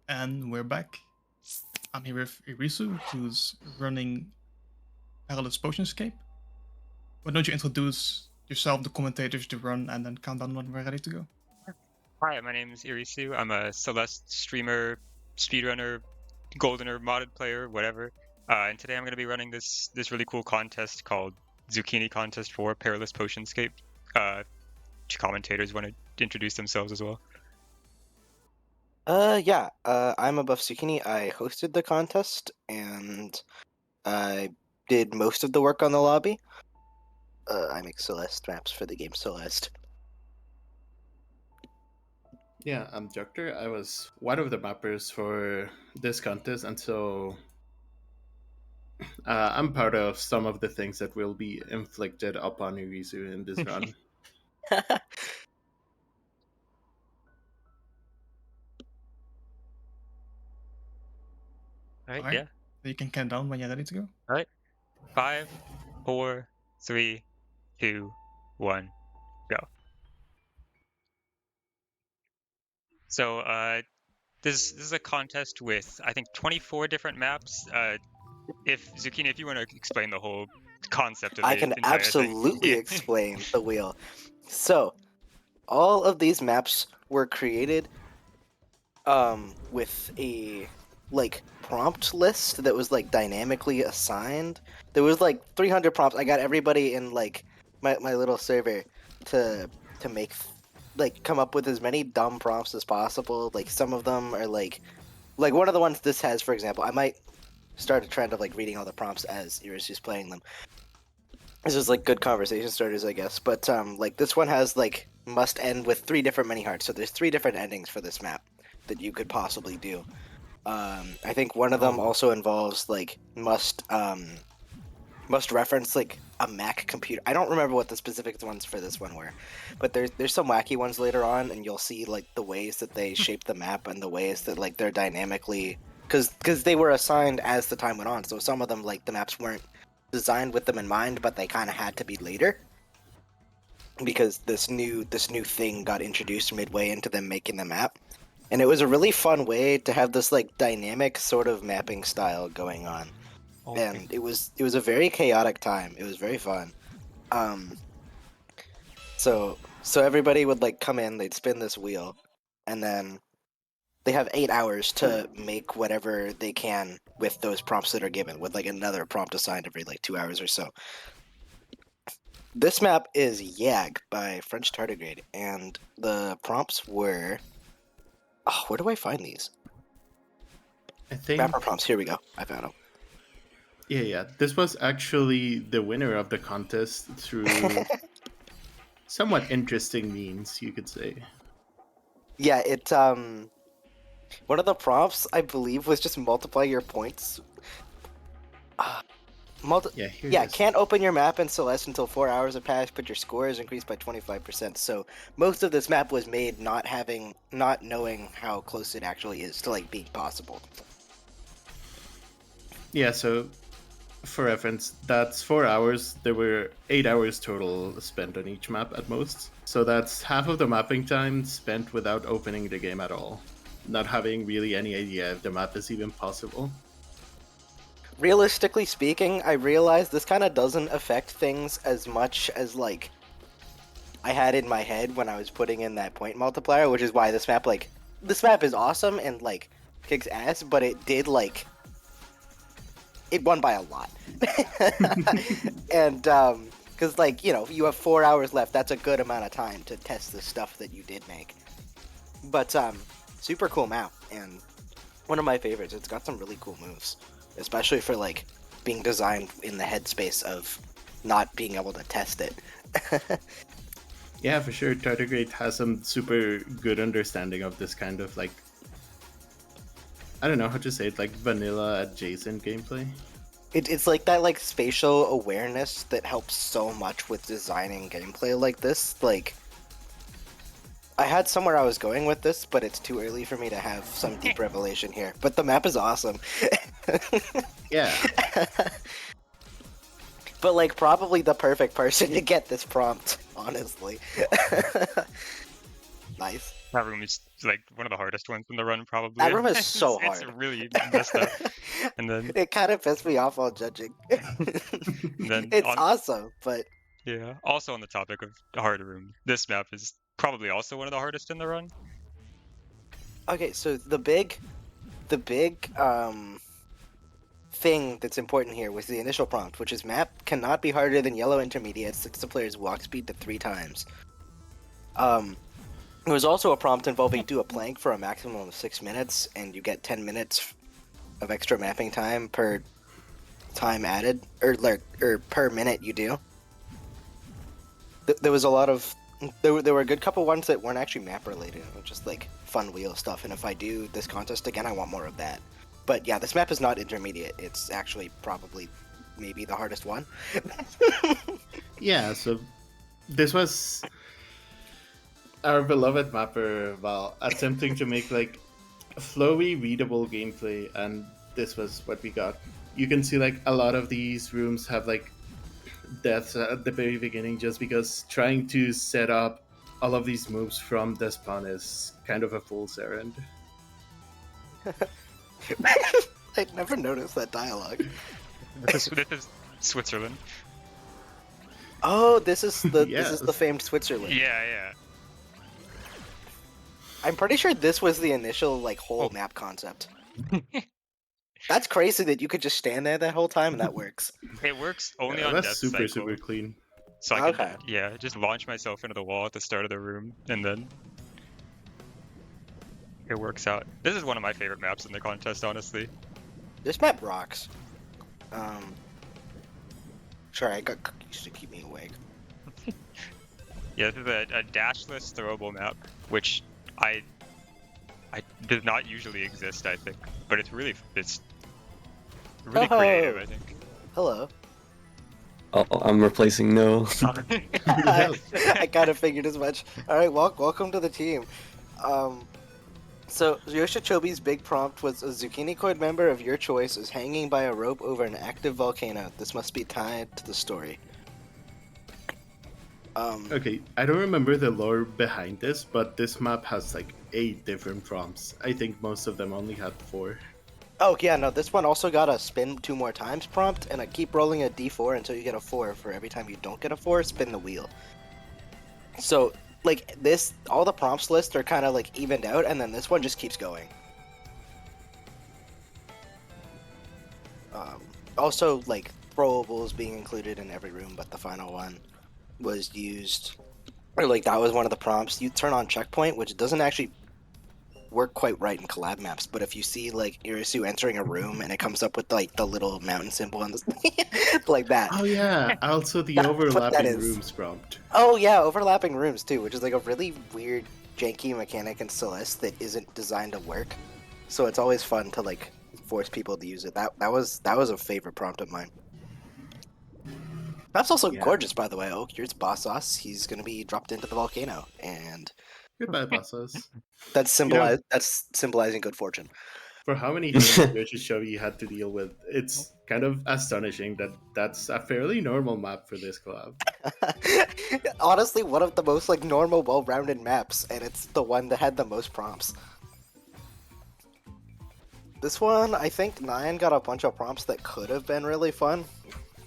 And we're back. I'm here with Irisu, who's running Perilous Potionscape. Why don't you introduce yourself, the commentators, the run, and then count down when we're ready to go? Hi, my name is Irisu. I'm a Celeste streamer, speedrunner, goldener, modded player, whatever. And today I'm going to be running this really cool contest called Zucchini Contest for Perilous Potionscape. Commentators want to introduce themselves as well. I'm ABuffZucchini. I hosted the contest, and I did most of the work on the lobby. I make Celeste maps for the game Celeste. Yeah, I'm Juckler. I was one of the mappers for this contest, and so I'm part of some of the things that will be inflicted upon Irisu in this run. Alright, Alright. yeah. You can count down when you're ready to go. Alright. 5, 4, 3, 2, 1, go. So, this is a contest with, I think, 24 different maps. If Zucchini, if you want to explain the whole concept of I the can entire absolutely thing. explain the wheel. So, all of these maps were created with a prompt list that was dynamically assigned. There was 300 prompts. I got everybody in my little server to make come up with as many dumb prompts as possible. Some of them are like one of the ones this has, for example. I might start a trend of reading all the prompts as Irisu's playing them. This is good conversation starters, I guess. But this one has must end with 3 different mini hearts. So there's 3 different endings for this map that you could possibly do. I think one of them also involves must reference a Mac computer. I don't remember what the specific ones for this one were, but there's some wacky ones later on, and you'll see the ways that they shape the map and the ways that they're dynamically because they were assigned as the time went on. So some of them the maps weren't designed with them in mind, but they kind of had to be later because this new thing got introduced midway into them making the map. And it was a really fun way to have this dynamic sort of mapping style going on. Okay. And it was a very chaotic time. It was very fun. So everybody would come in, they'd spin this wheel, and then they have 8 hours to make whatever they can with those prompts that are given, with another prompt assigned every 2 hours or so. This map is Yag by French Tardigrade, and the prompts were... Oh, where do I find these? I think mapper prompts. Here we go. I found them. Yeah. This was actually the winner of the contest through somewhat interesting means, you could say. Yeah, it one of the prompts I believe was just multiply your points. Can't open your map in Celeste until 4 hours have passed, but your score is increased by 25%. So most of this map was made not knowing how close it actually is to being possible. Yeah, so for reference, that's 4 hours. There were 8 hours total spent on each map at most. So that's half of the mapping time spent without opening the game at all, not having really any idea if the map is even possible. Realistically speaking, I realize this kind of doesn't affect things as much as I had in my head when I was putting in that point multiplier, which is why this map is awesome and kicks ass, but it did it won by a lot. And because you have 4 hours left, that's a good amount of time to test the stuff that you did make. But super cool map, and one of my favorites. It's got some really cool moves, especially for being designed in the headspace of not being able to test it. Yeah, for sure. Tardigrade has some super good understanding of this kind of I don't know how to say it, vanilla adjacent gameplay. It's that spatial awareness that helps so much with designing gameplay like this. I had somewhere I was going with this, but it's too early for me to have some deep revelation here. But the map is awesome. Yeah. But probably the perfect person to get this prompt, honestly. Nice. That room is It's like one of the hardest ones in the run, probably. That room is so It's hard. really messed up. And then, It kind of pissed me off while judging. then It's on, awesome, but yeah. Also on the topic of the hard room, this map is probably also one of the hardest in the run. okay. So the big thing that's important here was the initial prompt, which is map cannot be harder than yellow intermediate. Sets the player's walk speed to 3 times. It was also a prompt involving do a plank for a maximum of 6 minutes, and you get 10 minutes of extra mapping time per time added, or per minute you do. There was a lot of there were a good couple ones that weren't actually map related, just like fun wheel stuff. And if I do this contest again, I want more of that. But yeah, this map is not intermediate. It's actually probably maybe the hardest one. Yeah, so this was our beloved mapper Val attempting to make like flowy, readable gameplay, and this was what we got. You can see like a lot of these rooms have like deaths at the very beginning just because trying to set up all of these moves from the spawn is kind of a fool's errand. I never noticed that dialogue. This is Switzerland. Oh, this is the Yes. this is the famed Switzerland. Yeah. I'm pretty sure this was the initial like whole map concept. That's crazy that you could just stand there that whole time and that works. It works only Yeah, on that's death super cycle. clean. So I Okay. can, just launch myself into the wall at the start of the room, and then it works out. This is one of my favorite maps in the contest, honestly. This map rocks. Sorry, I got cookies to keep me awake. Yeah, this is a dashless throwable map, which I does not usually exist, I think, but it's really creative, I think. Hello. Oh, I'm replacing no. I kind of figured as much. All right, welcome to the team. So Yoshichobi's big prompt was a Zucchini Code member of your choice is hanging by a rope over an active volcano. This must be tied to the story. Okay, I don't remember the lore behind this, but this map has like 8 different prompts. I think most of them only had 4. Oh yeah, no, this one also got a spin 2 more times prompt, and I keep rolling a d4 until you get a 4. For every time you don't get a 4, spin the wheel. So, like, this, all the prompts list are kind of like evened out, and then this one just keeps going. Also, like, throwables being included in every room, but the final one was used, or like, that was one of the prompts. You turn on checkpoint, which doesn't actually work quite right in collab maps, but if you see like Irisu entering a room and it comes up with like the little mountain symbol and like that. Oh yeah, also the That's what that overlapping is. rooms prompt. Oh yeah, overlapping rooms too, which is like a really weird janky mechanic in Celeste that isn't designed to work. So it's always fun to like force people to use it. That was a favorite prompt of mine. That's also Yeah. gorgeous, by the way. Oh, here's Boss Us. He's gonna be dropped into the volcano, and Goodbye, bosses. that's that's symbolizing good fortune. For how many things Yoshishobi had to deal with, it's kind of astonishing that that's a fairly normal map for this collab. Honestly, one of the most like normal, well-rounded maps, and it's the one that had the most prompts. This one, I think Nine got a bunch of prompts that could have been really fun.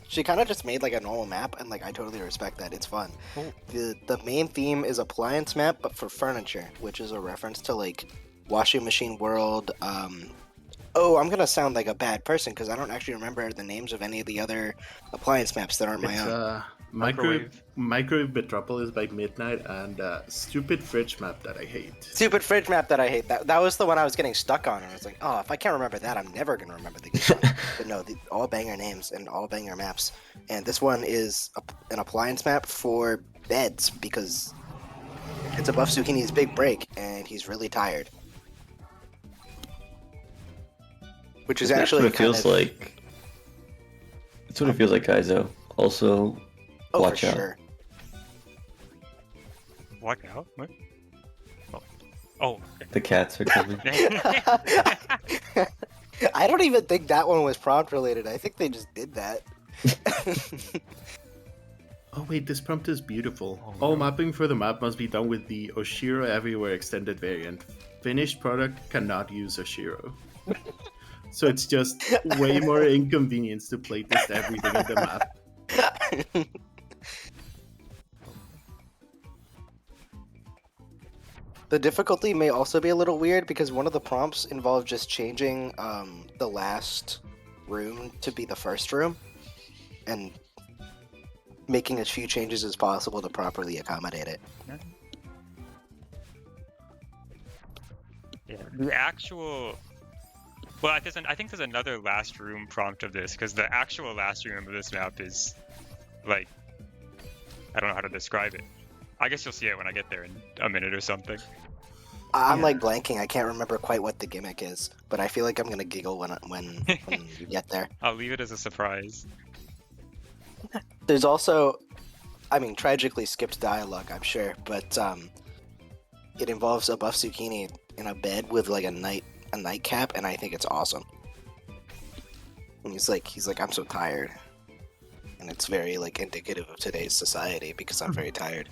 She kind of just made like a normal map, and like I totally respect that. It's fun. Oh. The main theme is appliance map, but for furniture, which is a reference to like washing machine world. Oh, I'm gonna sound like a bad person because I don't actually remember the names of any of the other appliance maps that aren't my It's own. Microwave Metropolis by Midnight and Stupid Fridge map that I hate. Stupid fridge map that I hate. That was the one I was getting stuck on, and I was like, oh, if I can't remember that, I'm never gonna remember the game. But no, all banger names and all banger maps. And this one is an appliance map for beds because it's ABuffZucchini's big break, and he's really tired. Which is That's actually what it feels like. That's what it feels like, Kaizo. Also, watch for out. sure. Watch out. What? Oh. The cats are coming. I don't even think that one was prompt related. I think they just did that. Oh wait, this prompt is beautiful. Oh, All no. mapping for the map must be done with the Oshiro Everywhere extended variant. Finished product cannot use Oshiro. So it's just way more inconvenience to playtest everything in the map. The difficulty may also be a little weird because one of the prompts involved just changing the last room to be the first room and making as few changes as possible to properly accommodate it. Yeah. The actual. Well, I think there's another last room prompt of this, because the actual last room of this map is, like, I don't know how to describe it. I guess you'll see it when I get there in a minute or something. I'm Yeah. like blanking. I can't remember quite what the gimmick is, but I feel like I'm gonna giggle when you get there. I'll leave it as a surprise. There's also, I mean, tragically skipped dialogue, I'm sure, but it involves ABuffZucchini in a bed with like a nightcap, and I think it's awesome. And he's like, I'm so tired, and it's very like indicative of today's society because I'm very tired.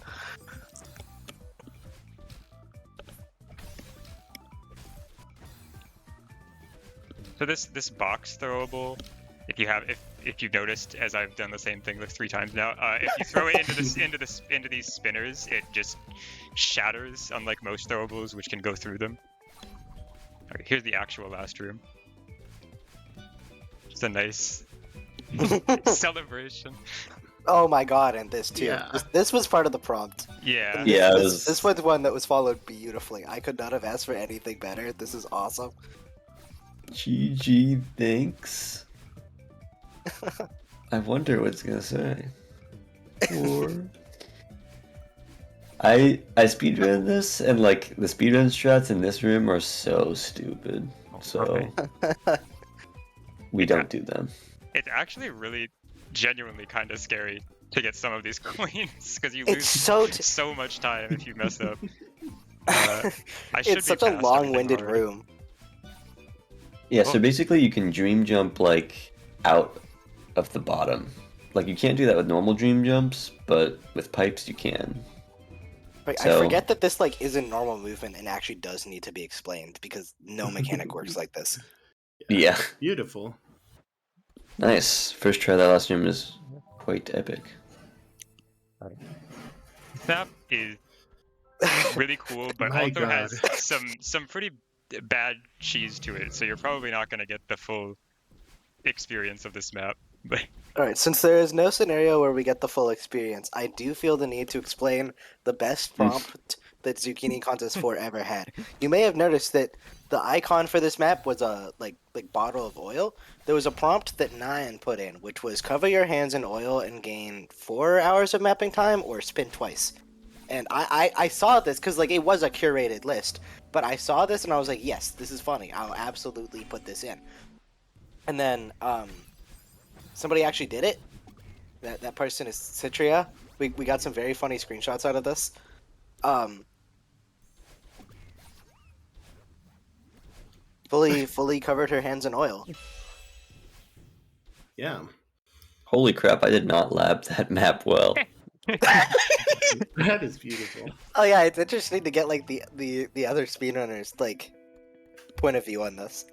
So this box throwable, if you've noticed, as I've done the same thing like 3 times now, if you throw it into these spinners, it just shatters, unlike most throwables, which can go through them. Alright, here's the actual last room. Just a nice celebration. Oh my god, and this too. Yeah. This was part of the prompt. Yeah. And Yeah, it this was one that was followed beautifully. I could not have asked for anything better. This is awesome. GG, thanks. I wonder what it's gonna say. Or I speedrun this, and like the speedrun strats in this room are so stupid. So Okay. we don't do them. It's actually really genuinely kind of scary to get some of these coins, because you It's lose so so much time if you mess up. I should it's be such a past long-winded everything already. room. Yeah, so Oh. basically you can dream jump like out of the bottom. Like you can't do that with normal dream jumps, but with pipes you can. Like, I So- forget that this like isn't normal movement and actually does need to be explained because no mechanic works like this. Yeah. Beautiful. Nice. First try that last room is quite epic. That is really cool, but My also has God. some pretty bad cheese to it, so you're probably not going to get the full experience of this map. But All right, since there is no scenario where we get the full experience, I do feel the need to explain the best prompt that Zucchini Contest 4 ever had. You may have noticed that the icon for this map was a like bottle of oil. There was a prompt that Nyan put in, which was cover your hands in oil and gain 4 hours of mapping time or spin twice. And I saw this because like it was a curated list, but I saw this and I was like, yes, this is funny. I'll absolutely put this in. And then somebody actually did it. That person is Citria. We got some very funny screenshots out of this. Fully covered her hands in oil. Yeah. Holy crap, I did not lab that map well. That is beautiful. Oh yeah, it's interesting to get like the other speedrunners like point of view on this.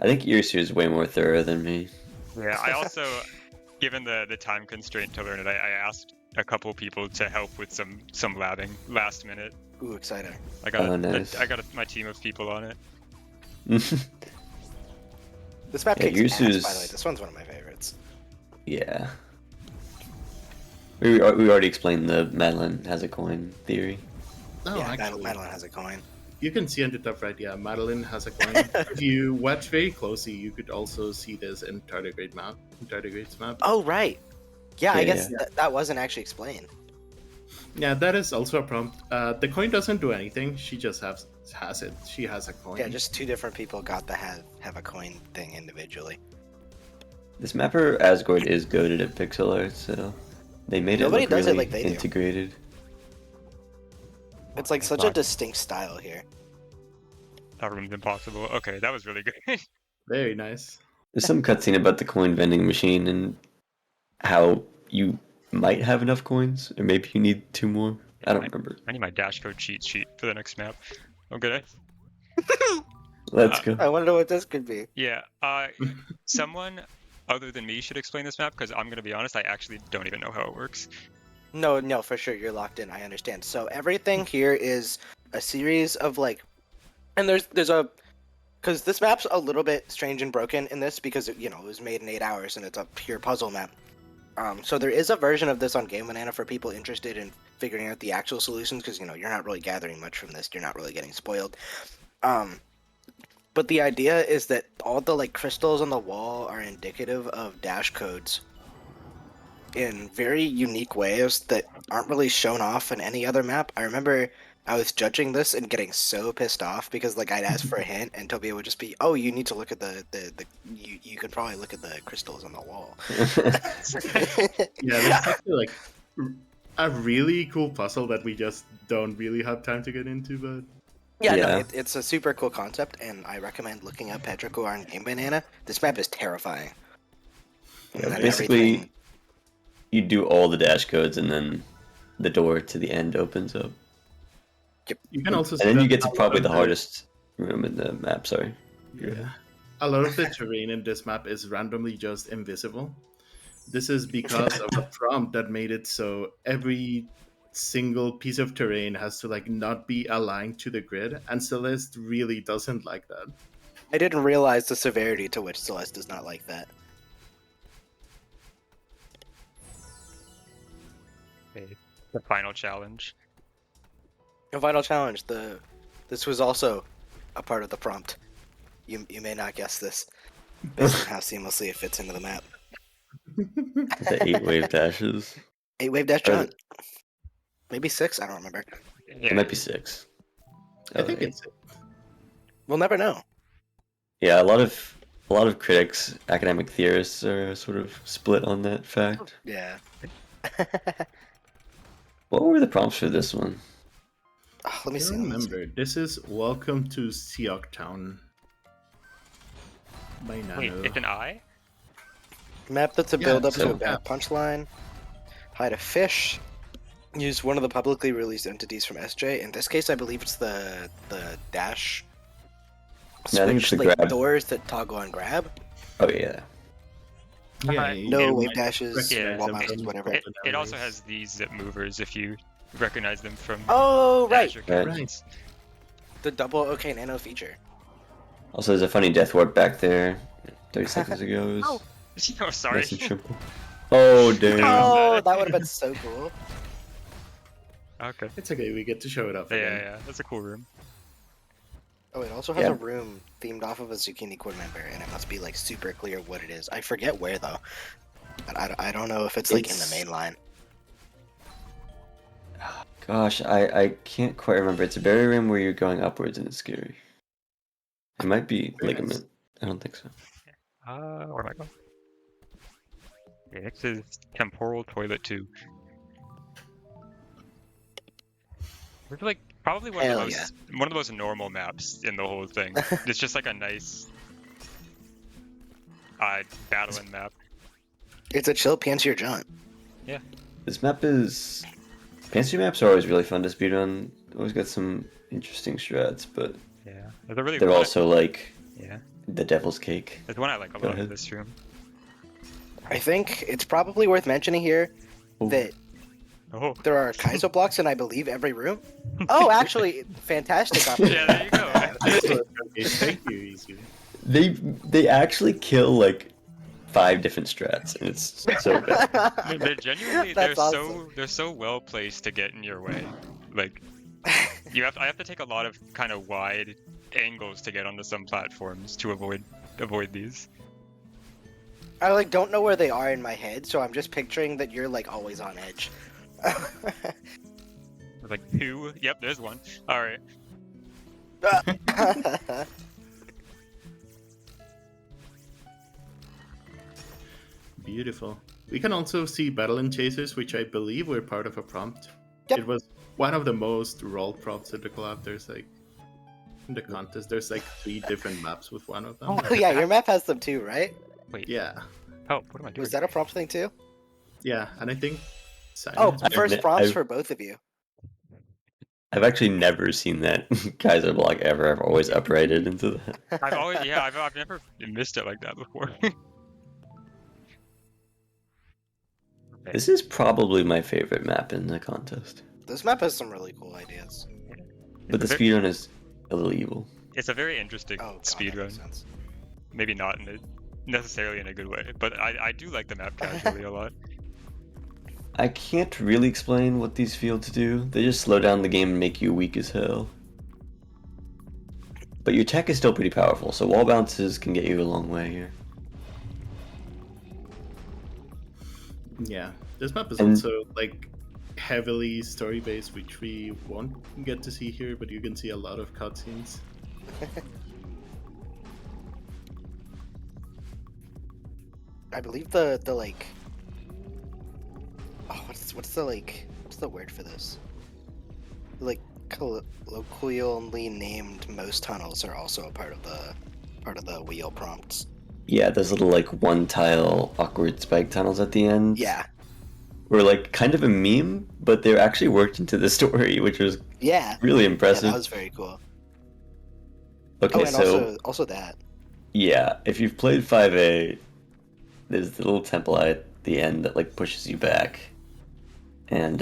I think Irisu is way more thorough than me. yeah, I also, given the time constraint to learn it, I asked a couple people to help with some labbing last minute. Ooh, exciting. I got Oh, nice. my team of people on it. This map Yeah, kicks ass, by Yusu's- the way. This one's one of my favorites. Yeah. We already explained the Madeline has a coin theory. Oh, yeah, actually, Madeline has a coin. you can see on the top right, yeah, Madeline has a coin. If you watch very closely, you could also see this in Tardigrade's map. Oh right. Yeah, I Yeah, guess that wasn't actually explained. Yeah, that is also a prompt. The coin doesn't do anything. She just has it. She has a coin. Yeah, just two different people got to have a coin thing individually. This mapper Asgard is goated at pixel art, so they made Nobody it look does it really like they do. integrated. It's like such a distinct style here. That room's impossible. Okay, that was really good. Very nice. There's some cutscene about the coin vending machine, and how you might have enough coins, or maybe you need 2 more. I don't remember. I need my dash code cheat sheet for the next map. Okay. Let's Uh, go. I wonder what this could be. Yeah. Someone other than me should explain this map because I'm gonna be honest, I actually don't even know how it works. No, for sure, you're locked in. I understand. So everything here is a series of like, and there's a, because this map's a little bit strange and broken in this because it was made in 8 hours and it's a pure puzzle map. So there is a version of this on Game Banana for people interested in figuring out the actual solutions because you're not really gathering much from this. You're not really getting spoiled. But the idea is that all the like crystals on the wall are indicative of dash codes in very unique ways that aren't really shown off in any other map. I remember I was judging this and getting so pissed off because like I'd ask for a hint and Toby would just be, "Oh, you need to look at the you could probably look at the crystals on the wall." Yeah, that's actually like a really cool puzzle that we just don't really have time to get into, but Yeah, Yeah. no, it's a super cool concept, and I recommend looking up Petrichor on Game Banana. This map is terrifying. Yeah, And then basically, everything- you do all the dash codes, and then the door to the end opens up. you can also And then you spend get to a lot probably of the hardest room in the map, sorry. Yeah. A lot of the terrain in this map is randomly just invisible. This is because of a prompt that made it so every single piece of terrain has to like not be aligned to the grid, and Celeste really doesn't like that. I didn't realize the severity to which Celeste does not like that. Okay, the final challenge. A final challenge. This was also a part of the prompt. You may not guess this based on how seamlessly it fits into the map. The 8 wave dashes. 8 wave dash Or jump. Maybe 6. I don't remember. It might be 6. I think Oh, it's We'll never know. Yeah, a lot of critics, academic theorists are sort of split on that fact. Yeah. What were the prompts for this one? Oh, let me I see. remember. This is Welcome to Seok Town by Nano. Wait, it's an eye? Map that's a Yeah, build up so- to a bad punchline. Hide a fish. Use one of the publicly released entities from SJ. In this case, I believe it's the dash No, I think it's switch the like grab. doors that toggle and grab. Oh yeah. Yeah, No you wave might dashes, Yeah, wall so mounts, whatever. It also has these zip movers if you recognize them from Oh, right. Azure Right. conversions. The double OK Nano feature. Also, there's a funny death warp back there. 30 seconds ago. It was Oh. Oh, sorry. nice and simple. Oh damn. Oh, that would have been so cool. Okay. It's okay, we get to show it off Yeah, again. yeah, that's a cool room. Oh, it also has Yeah. a room themed off of a Zucchini core member, and it must be like super clear what it is. I forget where though. But I don't know if it's like in the It's- main line. Gosh, I can't quite remember. It's a berry rim where you're going upwards and it's scary. It might be Very ligament. I don't think so. Where am I going? Yeah, next is Temporal Toilet 2. It's like probably one of Hell one of the most normal maps in the whole thing. It's just like a nice battling map. It's a chill pansier jaunt. This map is. Fantasy maps are always really fun to speedrun. Always got some interesting strats, but Yeah, they're really. they're also like Yeah, the devil's cake. there's one I like a Go lot in ahead. this room. I think it's probably worth mentioning here Ooh. that Oh, there are Kaizo blocks in I believe every room. Oh, actually, fantastic yeah, there you go. Excellent. Okay, thank you, Irisu. They actually kill like 5 different strats, and it's so bad. They're genuinely That's they're awesome. so well placed to get in your way. Like I have to take a lot of kind of wide angles to get onto some platforms to avoid these. I like don't know where they are in my head, so I'm just picturing that you're like always on edge. Like 2. Yep, there's one. All right. Beautiful. We can also see Battle and Chasers, which I believe were part of a prompt. Yep. It was one of the most rolled prompts at the collab. There's like in the contest, there's like 3 different maps with one of them. Oh yeah, your map has them too, right? Yeah. Oh, what am I doing? Was that a prompt thing too? Yeah, and I think. Oh, Simon- first prompts I've- for both of you. I've actually never seen that Kaiser block ever. I've always uprighted into that. I've never missed it like that before. This is probably my favorite map in the contest. This map has some really cool ideas. But the speedrun is a little evil. It's a very interesting Oh, God, that speedrun. makes sense. Maybe not necessarily in a good way, but I do like the map casually a lot. I can't really explain what these fields do. They just slow down the game and make you weak as hell. But your tech is still pretty powerful, so wall bounces can get you a long way here. Yeah, this map is And- also like heavily story based, which we won't get to see here, but you can see a lot of cutscenes. I believe the like. Oh, what's the word for this? Like colloquially named most tunnels are also a part of the wheel prompts. Yeah, those little like one tile awkward spike tunnels at the end. Yeah. Were like kind of a meme, but they're actually worked into the story, which was Yeah. really Yeah, impressive. that was very cool. Okay, Oh, and so also that. yeah, if you've played 5A, there's the little temple at the end that like pushes you back, and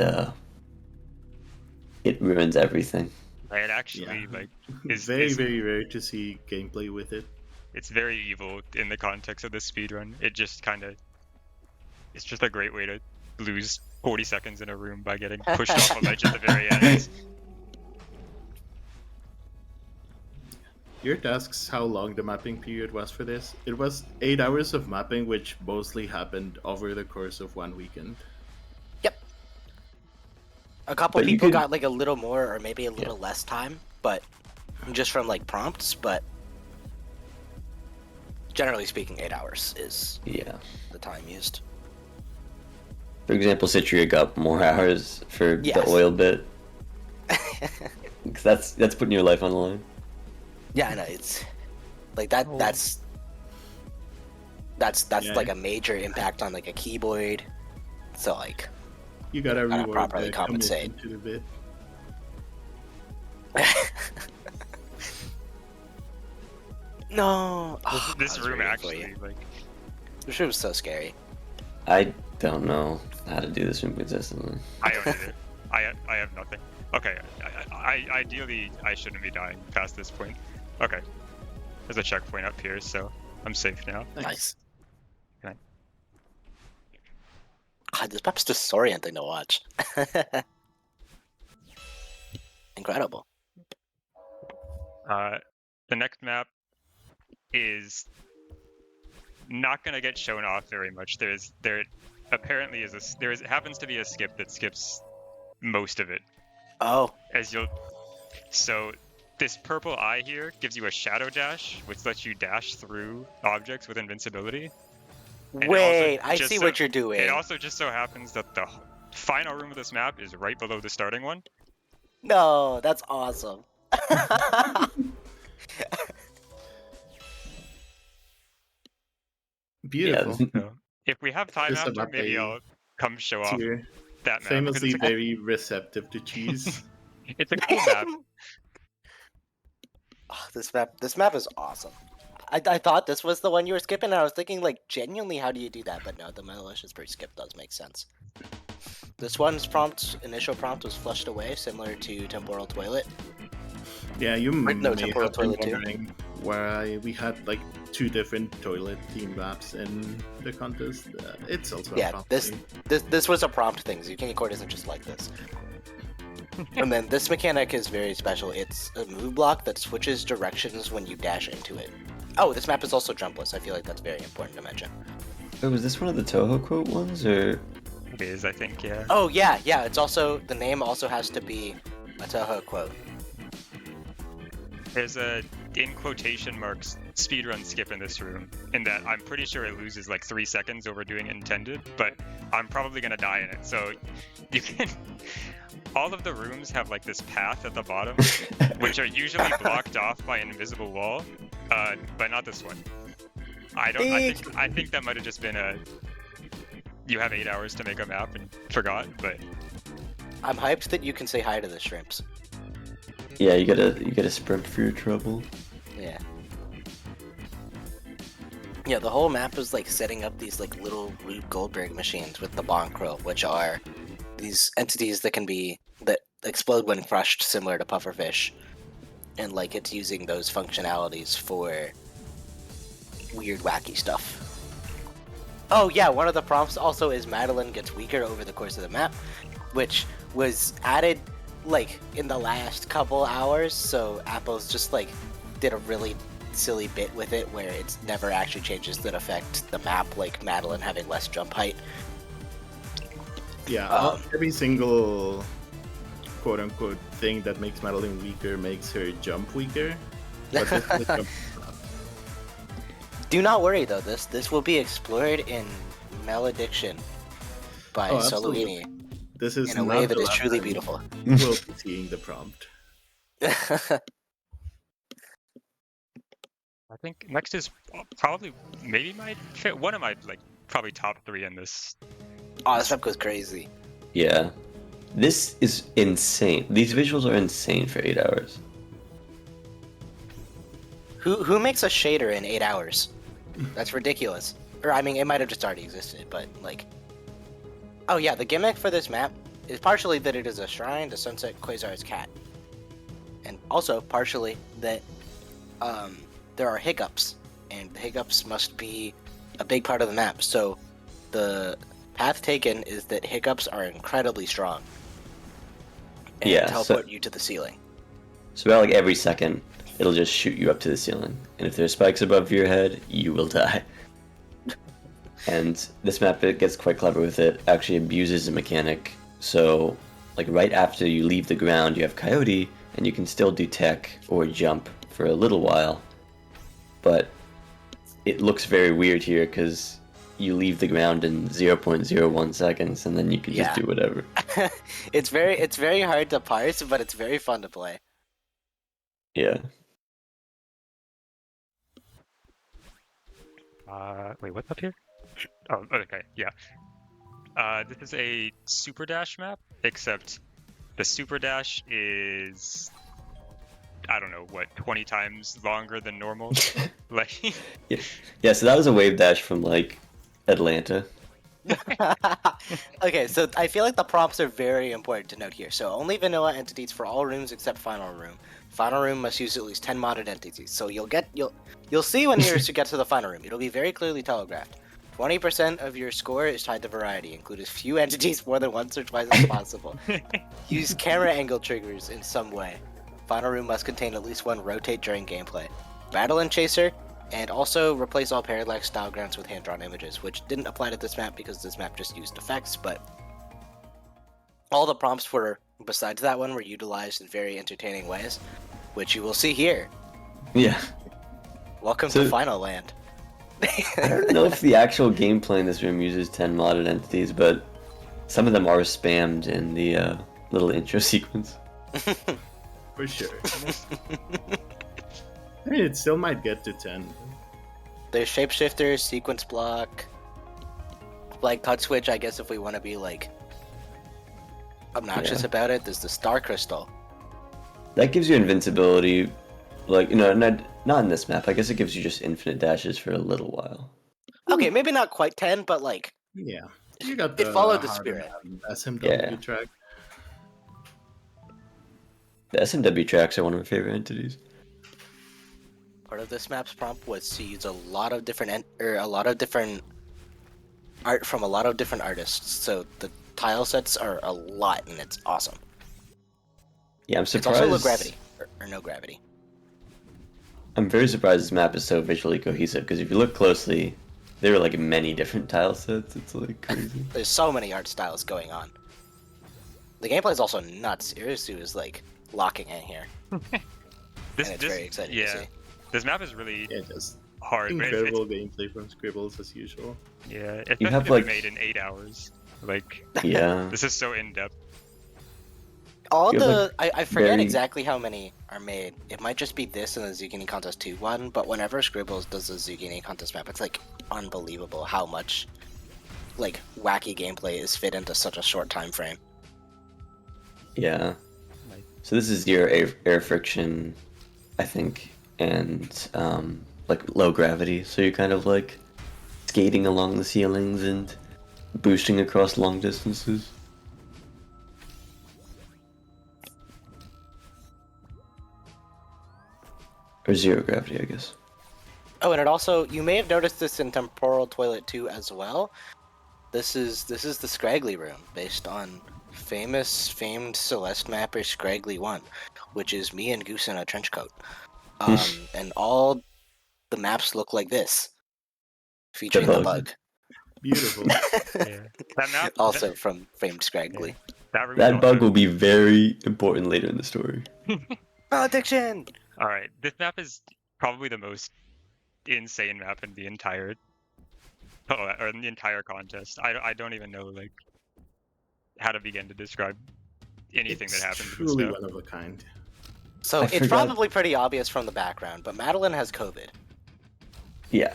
it ruins everything. It actually Yeah. like is Very, very rare to see gameplay with it. it's very evil in the context of the speedrun. It just kind of it's just a great way to lose 40 seconds in a room by getting pushed off a ledge at the very end. Your asks how long the mapping period was for this. It was 8 hours of mapping, which mostly happened over the course of one weekend. Yep. A couple But you people could- got like a little more or maybe a little less time, but just from like prompts, but generally speaking 8 hours is Yeah. the time used. For example, Citria got more hours for Yes. the oil bit, because that's putting your life on the line. Yeah, I know, it's like that Oh. that's Yeah. like a major impact on like a keyboard. So like You gotta Gotta reward properly the compensate. commitment to the bit. No. Oh, This I was room rooting for you. actually like This room's so scary. I don't know how to do this room consistently. I don't either. I have nothing. Okay, I ideally I shouldn't be dying past this point. Okay, there's a checkpoint up here, so I'm safe now. Nice. Okay. God, this map's disorienting to watch. Incredible. The next map is not gonna get shown off very much. There apparently happens to be a skip that skips most of it. Oh, So this purple eye here gives you a shadow dash, which lets you dash through objects with invincibility. And it also wait, I just see so- what you're doing. It also just so happens that the final room of this map is right below the starting one. No, that's awesome. Beautiful. So if we have time Just after, about maybe a I'll come show off You're that map. because famously it's, very receptive to cheese. it's a cool map. Oh, this map is awesome. I thought this was the one you were skipping, and I was thinking, like, genuinely, how do you do that? But no, the malicious pre-skip does make sense. This one's initial prompt was flushed away, similar to Temporal Toilet. Yeah, you Wait, no, may Temporal have been Toilet too. wondering why we had like 2 different toilet theme maps in the contest. It's also a Yeah, prompt this thing. this was a prompt thing. Zucchini Court isn't just like this. And then this mechanic is very special. It's a move block that switches directions when you dash into it. Oh, this map is also jumpless. I feel like that's very important to mention. Oh, was this one of the Touhoe quote ones, or It is, I think, yeah. Oh yeah, yeah. It's also the name also has to be a Touhoe quote. There's a, in quotation marks, speedrun skip in this room, in that I'm pretty sure it loses like 3 seconds over doing it intended, but I'm probably gonna die in it, so you can... All of the rooms have like this path at the bottom, which are usually blocked off by an invisible wall, but not this one. I think that might have just been you have 8 hours to make a map and forgot, but I'm hyped that you can say hi to the shrimps. Yeah, you gotta sprint for your trouble. Yeah. Yeah, the whole map is like setting up these like little Rube Goldberg machines with the Bonkro, which are these entities that explode when crushed, similar to pufferfish. And like it's using those functionalities for weird, wacky stuff. Oh yeah, one of the prompts also is Madeline gets weaker over the course of the map, which was added like in the last couple hours, so Apple's just like did a really silly bit with it where it never actually changes that affect the map, like Madeline having less jump height. Yeah, every single quote-unquote thing that makes Madeline weaker makes her jump weaker. But this is jump. Do not worry though, this will be explored in Malediction by absolutely. Soluini This is in a not way that the is last truly time beautiful. We'll be seeing the prompt. I think next is probably one of my like probably top 3 in this. Oh, this map goes crazy. Yeah. This is insane. These visuals are insane for 8 hours. Who makes a shader in 8 hours? That's ridiculous. Or I mean, it might have just already existed, but like. Oh yeah, the gimmick for this map is partially that it is a shrine to Sunset Quasar's cat, and also partially that there are hiccups, and the hiccups must be a big part of the map. So the path taken is that hiccups are incredibly strong and teleport you to the ceiling. So about like every second, it'll just shoot you up to the ceiling, and if there's spikes above your head, you will die. And this map, it gets quite clever with it. Actually abuses the mechanic. So, like right after you leave the ground, you have Coyote, and you can still do tech or jump for a little while. But it looks very weird here because you leave the ground in 0.01 seconds, and then you can just do whatever. It's very hard to parse, but it's very fun to play. Yeah. Wait, what's up here? Oh, okay, yeah. This is a super dash map, except the super dash is, I don't know, what, 20 times longer than normal? Like. Yeah, so that was a wave dash from like Atlanta. Okay, so I feel like the prompts are very important to note here. So only vanilla entities for all rooms except final room. Final room must use at least 10 modded entities. So you'll see when you get to the final room. It'll be very clearly telegraphed. 20% of your score is tied to variety. Include as few entities more than once or twice as possible. Use camera angle triggers in some way. Final room must contain at least one rotate during gameplay. Battle and Chaser, and also replace all parallax style grants with hand-drawn images, which didn't apply to this map because this map just used effects, but all the prompts besides that one, were utilized in very entertaining ways, which you will see here. Yeah. Welcome to Final Land. I don't know if the actual gameplay in this room uses 10 modded entities, but some of them are spammed in the little intro sequence. For sure. I mean, it still might get to 10. There's Shapeshifter, Sequence Block, like Cut Switch, I guess if we want to be like obnoxious about it. There's the Star Crystal. That gives you invincibility, like, not in this map. I guess it gives you just infinite dashes for a little while. Okay, maybe not quite 10, but like... Yeah. You got it followed the spirit. SMW track. The SMW tracks are one of my favorite entities. Part of this map's prompt was to use a lot of different art from a lot of different artists. So the tile sets are a lot, and it's awesome. Yeah, I'm surprised. It's also low gravity or no gravity. I'm very surprised this map is so visually cohesive because if you look closely, there are like many different tile sets. It's like crazy. There's so many art styles going on. The gameplay is also nuts. Irisu is like locking in here. It's very exciting to see. This map is really just hard. Incredible gameplay from Scribbles as usual. Yeah, it's you have like made in 8 hours. Like, yeah, this is so in depth. I forget exactly how many are made. It might just be this and the Zucchini Contest 2 one, but whenever Scribbles does the Zucchini Contest map, it's like unbelievable how much like wacky gameplay is fit into such a short time frame. Yeah. So this is your air friction, I think, and like low gravity. So you're kind of like skating along the ceilings and boosting across long distances. Or zero gravity, I guess. Oh, and it also, you may have noticed this in Temporal Toilet 2 as well. This is the Scraggly Room, based on famed Celeste mapper Scraggly 1, which is me and Goose in a trench coat. And all the maps look like this, featuring the bug. Beautiful. Yeah. That map Also from famed Scraggly. that room That bug will be very important later in the story. Malediction! Alright, this map is probably the most insane map in the entire or in the entire contest. I don't even know like how to begin to describe anything that happens in this truly map. one of a kind. So I it's forgot- probably pretty obvious from the background, but Madeline has COVID. Yeah.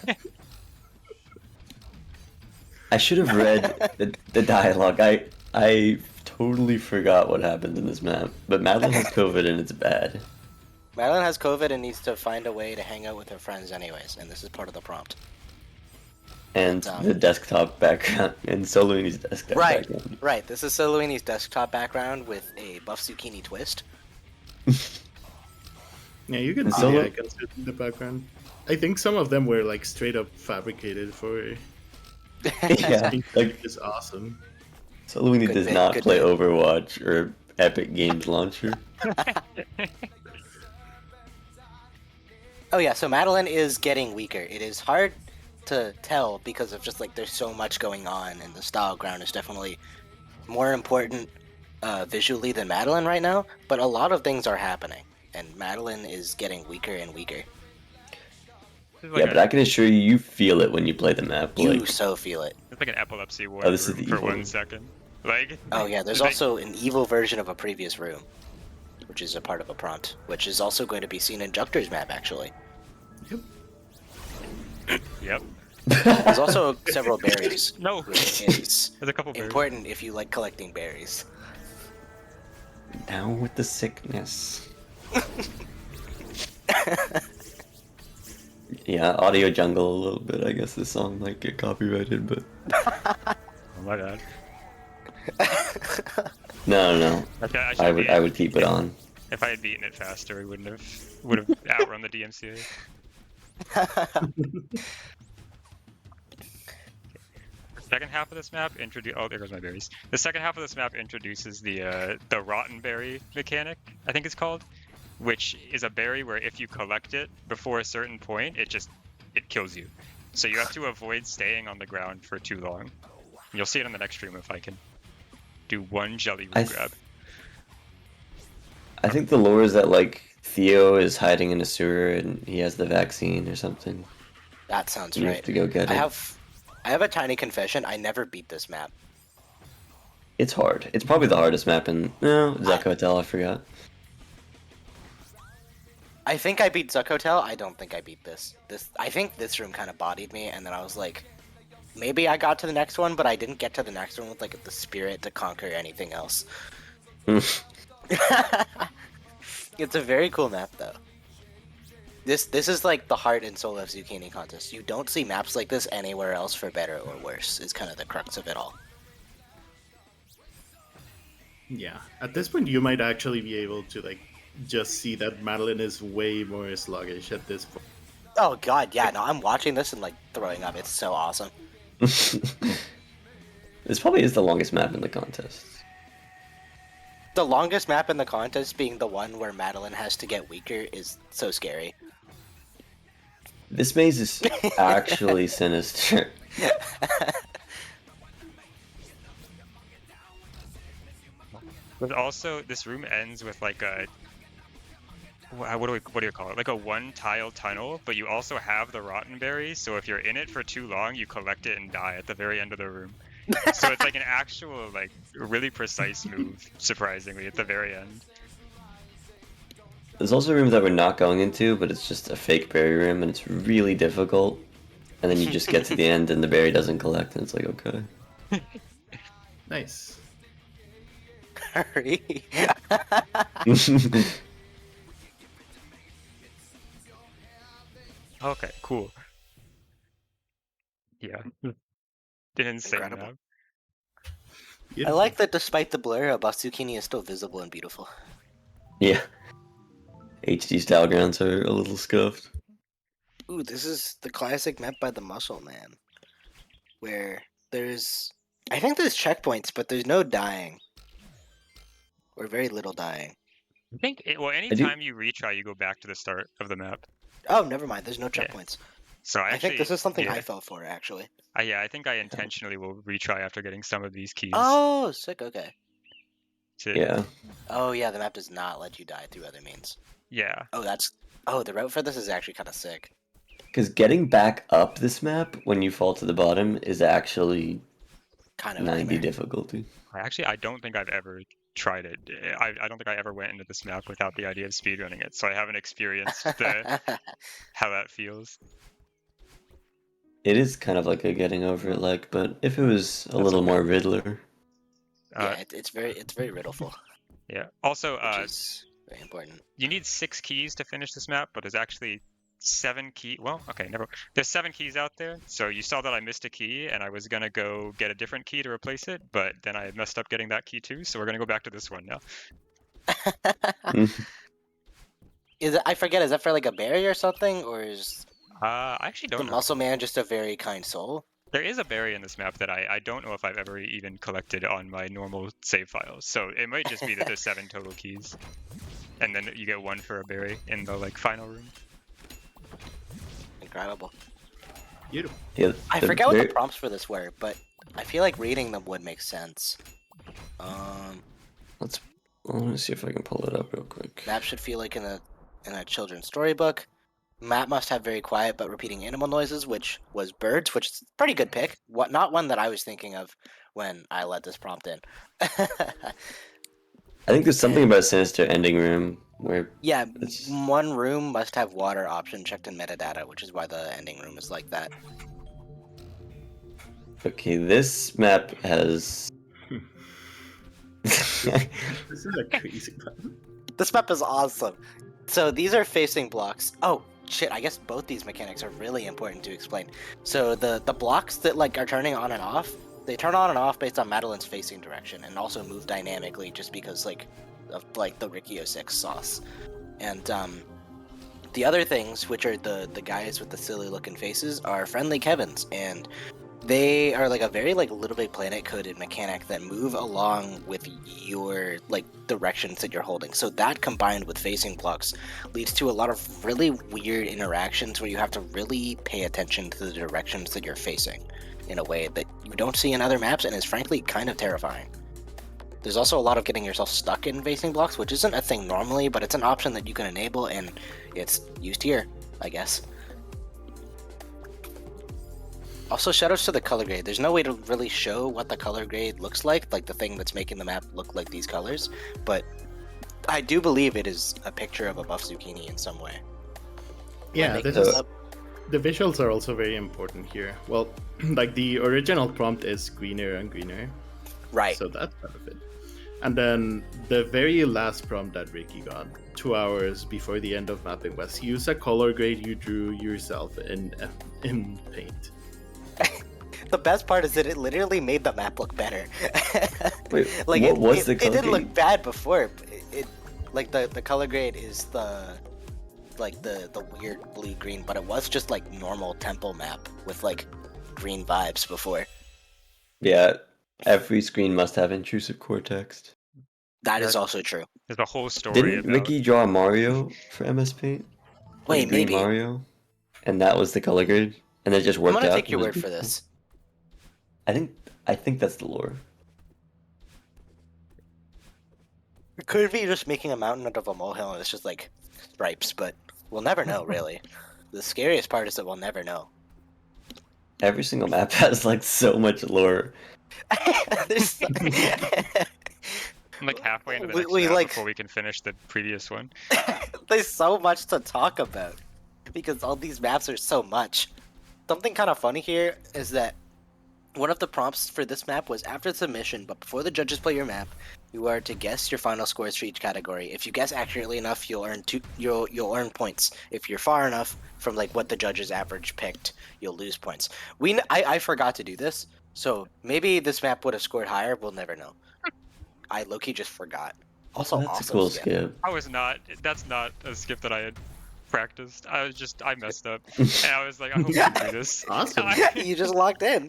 I should have read the dialogue. I totally forgot what happened in this map. But Madeline has COVID and it's bad. Madeline has COVID and needs to find a way to hang out with her friends anyways, and this is part of the prompt. And the desktop background and Soluini's desktop background. Right. This is Soluini's desktop background with a BuffZucchini twist. Yeah, you can And see Solo- the icons in the background. I think some of them were like straight up fabricated for. Yeah, like It's awesome. Soluini Good does bit, not good play bit. Overwatch or Epic Games Launcher. Oh yeah, so Madeline is getting weaker. It is hard to tell because of just like there's so much going on, and the style ground is definitely more important visually than Madeline right now. But a lot of things are happening, and Madeline is getting weaker and weaker. Yeah, but I can assure you, you feel it when you play the map. You Like, so feel it. It's like an epilepsy ward Oh, this is room the for evil 1 room. second. Like Oh yeah, there's they- also an evil version of a previous room, which is a part of a prompt, which is also going to be seen in Juckler's map actually. Yep. There's also several berries, No. which is There's a couple berries. important if you like collecting berries. down with the sickness. Yeah, audio jungle a little bit. I guess this song might get copyrighted, but Oh my god. no. Okay, I would keep it on. If I had beaten it faster, we would have outrun the DMCA. The second half of this map oh, there goes my berries. The second half of this map introduces the rotten berry mechanic, I think it's called, which is a berry where if you collect it before a certain point, it kills you. So you have to avoid staying on the ground for too long. You'll see it on the next stream if I can do one jelly root grab. I think the lore is that like Theo is hiding in a sewer and he has the vaccine or something. That sounds You right. have to go get it. I have a tiny confession. I never beat this map. It's hard. It's probably the hardest map in Zuck Hotel. I forgot. I think I beat Zuck Hotel. I don't think I beat this. I think this room kind of bodied me, and then I was like, maybe I got to the next one, but I didn't get to the next one with like the spirit to conquer anything else. It's a very cool map, though. This is like the heart and soul of Zucchini contest. You don't see maps like this anywhere else, for better or worse. Is kind of the crux of it all. Yeah, at this point, you might actually be able to like just see that Madeline is way more sluggish at this point. Oh god, yeah. No, I'm watching this and like throwing up. It's so awesome. This probably is the longest map in the contest. The longest map in the contest being the one where Madeline has to get weaker is so scary. This maze is actually sinister. But also, this room ends with like a what do you call it? Like a one-tile tunnel, but you also have the rotten berry. So if you're in it for too long, you collect it and die at the very end of the room. So it's like an actual, like, really precise move, surprisingly, at the very end. There's also rooms that we're not going into, but it's just a fake berry room, and it's really difficult. And then you just get to the end, and the berry doesn't collect, and it's like, okay. Nice. Hurry. Okay, cool. Yeah. Insane Incredible. map. I Beautiful. like that despite the blur, ABuffZucchini is still visible and beautiful. Yeah. HD style grounds are a little scuffed. Ooh, this is the classic map by the Muscle Man, where I think there's checkpoints, but there's no dying, or very little dying. I think, anytime you retry, you go back to the start of the map. Oh, never mind. There's no Yeah. checkpoints. So I think this is something yeah. I fell for, actually. I think I intentionally will retry after getting some of these keys. Oh, sick. Okay. Yeah. Oh, yeah. The map does not let you die through other means. Yeah. Oh, the route for this is actually kind of sick. Because getting back up this map when you fall to the bottom is actually Kind of 90 difficulty. I don't think I've ever tried it. I don't think I ever went into this map without the idea of speedrunning it, so I haven't experienced how that feels. It is kind of like a getting over it like, but if it was a little more Riddler. Yeah, it's very riddleful. Yeah. Also, which is very important. you need 6 keys to finish this map, but there's actually 7 keys. Well, okay, never. There's 7 keys out there. So you saw that I missed a key, and I was gonna go get a different key to replace it, but then I messed up getting that key too. So we're gonna go back to this one now. I forget. Is that for like a berry or something, or is I actually the don't know. Muscle Man just a very kind soul? There is a berry in this map that I don't know if I've ever even collected on my normal save files. So it might just be that there's 7 total keys, and then you get 1 for a berry in the final room. Incredible. Beautiful. Yeah, I forget what the prompts for this were, but I feel like reading them would make sense. Let me see if I can pull it up real quick. Map should feel like in a children's storybook. Map must have very quiet but repeating animal noises, which was birds, which is a pretty good pick. Not one that I was thinking of when I let this prompt in. I think there's something about Sinister Ending Room where Yeah, one room must have water option checked in metadata, which is why the ending room is like that. Okay, this map has This is a crazy map. This map is awesome. So these are facing blocks. Oh shit! I guess both these mechanics are really important to explain. So the blocks that like are turning on and off, they turn on and off based on Madeline's facing direction, and also move dynamically just because of the Rikio 6 sauce. And the other things, which are the guys with the silly looking faces, are friendly Kevins, and they are like a very Little Big Planet coded mechanic that move along with your directions that you're holding. So that combined with facing blocks leads to a lot of really weird interactions where you have to really pay attention to the directions that you're facing in a way that you don't see in other maps and is frankly kind of terrifying. There's also a lot of getting yourself stuck in facing blocks, which isn't a thing normally, but it's an option that you can enable, and it's used here, I guess. Also, shoutouts to the color grade. There's no way to really show what the color grade looks like the thing that's making the map look like these colors, but I do believe it is a picture of ABuffZucchini in some way. Yeah, the visuals are also very important here. Well, the original prompt is greener and greener. Right. So that's part of it. And then the very last prompt that Ricky got, 2 hours before the end of mapping, was use a color grade you drew yourself in Paint. The best part is that it literally made the map look better. Wait, what was the color It didn't grade? look bad before. The color grade is the weird blue green, but it was just normal temple map with green vibes before. Yeah, every screen must have intrusive core text. That is also true. There's a whole story Didn't about... Ricky draw Mario for MS Paint? Wait, Green maybe. Mario? And that was the color grade? And it just worked out? I'm gonna take your It was word for beautiful. this. I think that's the lore. It could be just making a mountain out of a molehill and it's just stripes, but we'll never know, really. The scariest part is that we'll never know. Every single map has so much lore. There's... I'm halfway into the next we, map before we can finish the previous one. There's so much to talk about because all these maps are so much. Something kind of funny here is that One of the prompts for this map was after submission, but before the judges play your map, you are to guess your final scores for each category. If you guess accurately enough, you'll earn points. If you're far enough from like what the judges average picked, you'll lose points. I forgot to do this, so maybe this map would have scored higher. We'll never know. I low-key just forgot. Also, That's awesome a cool skip. skip. That's not a skip that I had practiced. I messed up. And I was like, I hope we can do this. Awesome. You just locked in.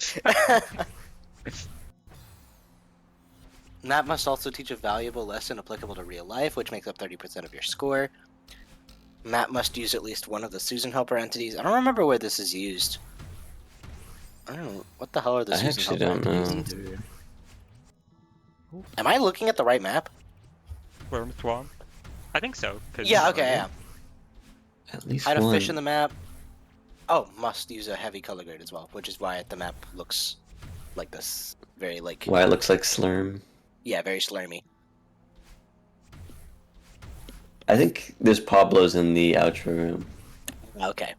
Map must also teach a valuable lesson applicable to real life, which makes up 30% of your score. Map must use at least one of the Susan Helper entities. I don't remember where this is used. I don't know. What the hell are the I Susan actually Helper don't entities? know. Am I looking at the right map? Wormthwomp? I think so. 'Cause Yeah, okay, yeah. At least Hide a one. fish in the map. Oh, must use a heavy color grade as well, which is why the map looks like this. Very, like... Why it looks like Slurm. Yeah, very slurmy. I think there's Pablo's in the outro room. Okay.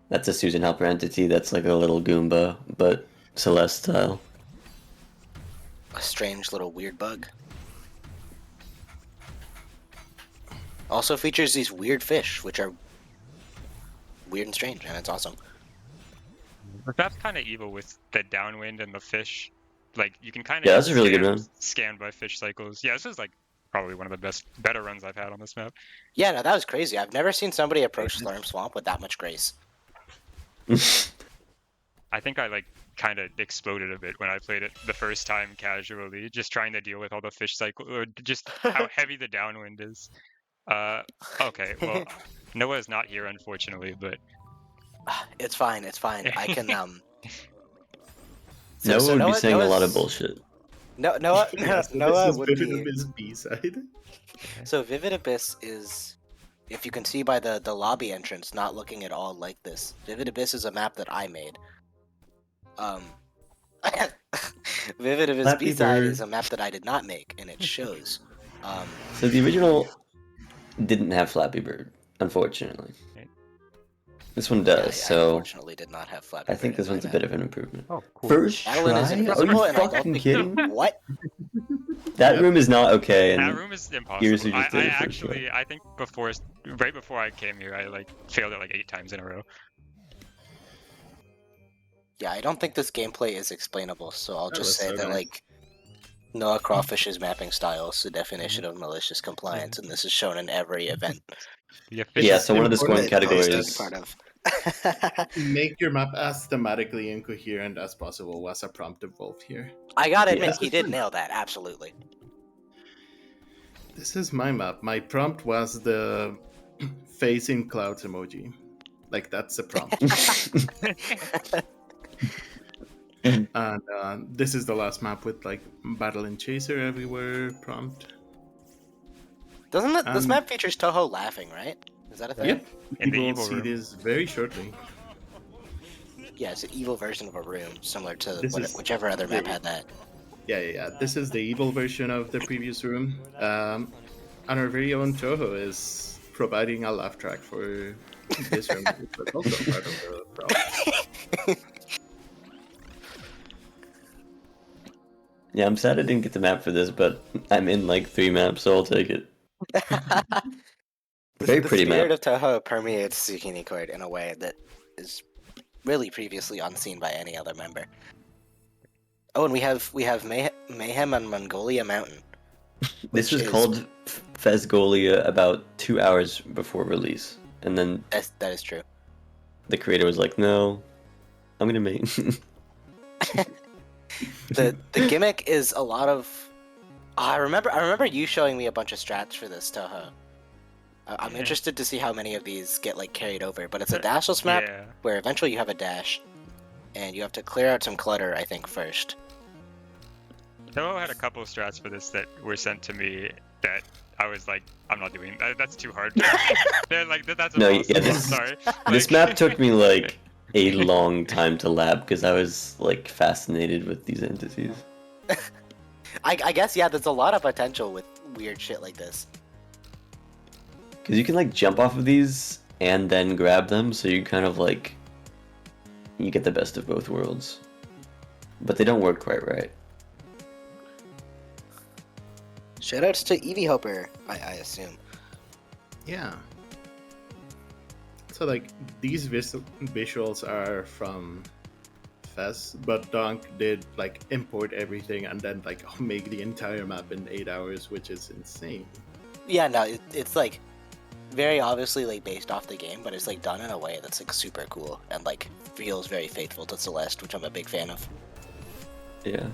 That's a Susan Helper entity that's like a little Goomba, but Celeste style. A strange little weird bug. Also features these weird fish, which are weird and strange, and it's awesome. But that's kind of evil with the downwind and the fish. Like, you can kind of Yeah, that's a really good run. scanned by fish cycles. Yeah, this is like probably one of the better runs I've had on this map. Yeah, no, that was crazy. I've never seen somebody approach Slurm Swamp with that much grace. I think I like kind of exploded a bit when I played it the first time casually, just trying to deal with all the fish cycle, or just how heavy the downwind is. Okay, well, Noah's not here unfortunately, but It's fine, it's fine. I can, Noah would be saying a lot of bullshit. Noah This is would Vivid be... Abyss B-side. So Vivid Abyss is, if you can see by the lobby entrance, not looking at all like this. Vivid Abyss is a map that I made. Vivid Abyss Flappy B-side Bird. is a map that I did not make, and it shows. So the original didn't have Flappy Bird, unfortunately. This one I does, so unfortunately did not have Flappy I think Bird this in my one's a map. bit of an improvement. oh, cool. First Madeline try? is Are invisible, you and I don't fucking think... kidding? What? That room is not okay, and That room is impossible. Irisu just did I it first actually, I think right before I came here, I like failed it like 8 times in a row. Yeah, I don't think this gameplay is explainable, so I'll That just was say so that, nice. like, Noah Crawfish's mapping style is the definition of malicious compliance, and this is shown in every event. Yeah, yeah, fish so one of the scoring that he's taken categories. part of. Make your map as thematically incoherent as possible was a prompt involved here. I gotta admit, Yeah. he did nail that, absolutely. This is my map. My prompt was the facing clouds emoji. Like, that's the prompt. And this is the last map with, like, Battle and Chaser everywhere prompt. Doesn't it, this Um, map features Touhoe laughing, right? Is that a thing? Yep. In the You will evil see room. this very shortly. Yeah, it's an evil version of a room, similar to This is- whichever other map had that. Yeah. This is the evil version of the previous room. And our very own Touhoe is providing a laugh track for this room. But also part of the prompt. Yeah, I'm sad I didn't get the map for this, but I'm in like 3 maps, so I'll take it. Very The pretty spirit map. of Touhoe permeates Zucchini Court in a way that is really previously unseen by any other member. Oh, and we have Mayhem on Mongolia Mountain. This which was is- called Phasgolia about 2 hours before release, and then That is true. the creator was like, "No, I'm gonna make." The gimmick is a lot of. I remember you showing me a bunch of strats for this Touhoe. I'm Yeah. interested to see how many of these get like carried over, but it's a dashless map Yeah. where eventually you have a dash, and you have to clear out some clutter, I think, first. Touhoe had a couple of strats for this that were sent to me that I was like, I'm not doing that. That's too hard. They're like, that's No, impossible. yeah, I'm this- sorry. This Like- map took me like a long time to lab because I was like fascinated with these entities. I guess, yeah, there's a lot of potential with weird shit like this. Because you can like jump off of these and then grab them, so you kind of like you get the best of both worlds. but they don't work quite right. Shoutouts to Eevee Hopper, I assume. Yeah. So like these visuals are from Fez, but Donk did like import everything and then like make the entire map in 8 hours, which is insane. Yeah, no, it's like very obviously like based off the game, but it's like done in a way that's like super cool and like feels very faithful to Celeste, which I'm a big fan of. Yeah.